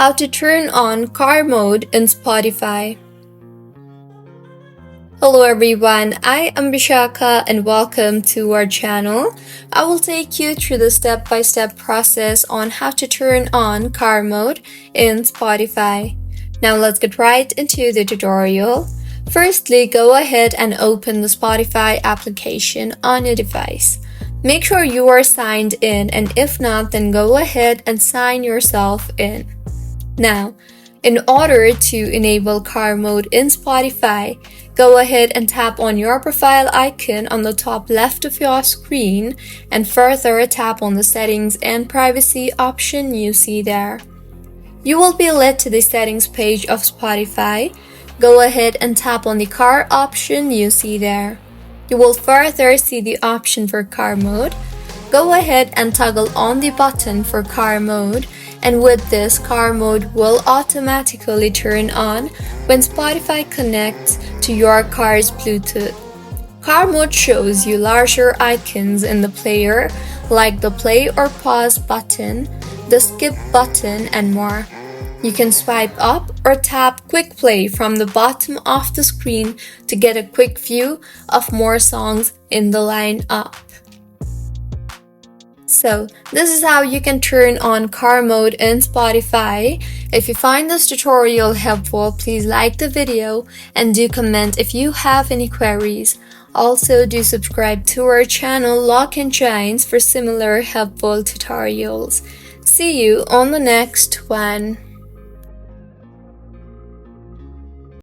How to turn on car mode in Spotify. Hello everyone, I am Bishaka and welcome to our channel. I will take you through the step-by-step process on how to turn on car mode in Spotify. Now let's get right into the tutorial. Firstly, go ahead and open the Spotify application on your device. Make sure you are signed in, and if not, then go ahead and sign yourself in. Now, in order to enable car mode in Spotify, go ahead and tap on your profile icon on the top left of your screen and further tap on the settings and privacy option you see there. You will be led to the settings page of Spotify. Go ahead and tap on the car option you see there. You will further see the option for car mode. Go ahead and toggle on the button for car mode, and with this, car mode will automatically turn on when Spotify connects to your car's Bluetooth. Car mode shows you larger icons in the player like the play or pause button, the skip button, and more. You can swipe up or tap quick play from the bottom of the screen to get a quick view of more songs in the lineup. So, this is how you can turn on car mode in Spotify. If you find this tutorial helpful, please like the video and do comment if you have any queries. Also, do subscribe to our channel Lock and Shines for similar helpful tutorials. See you on the next one.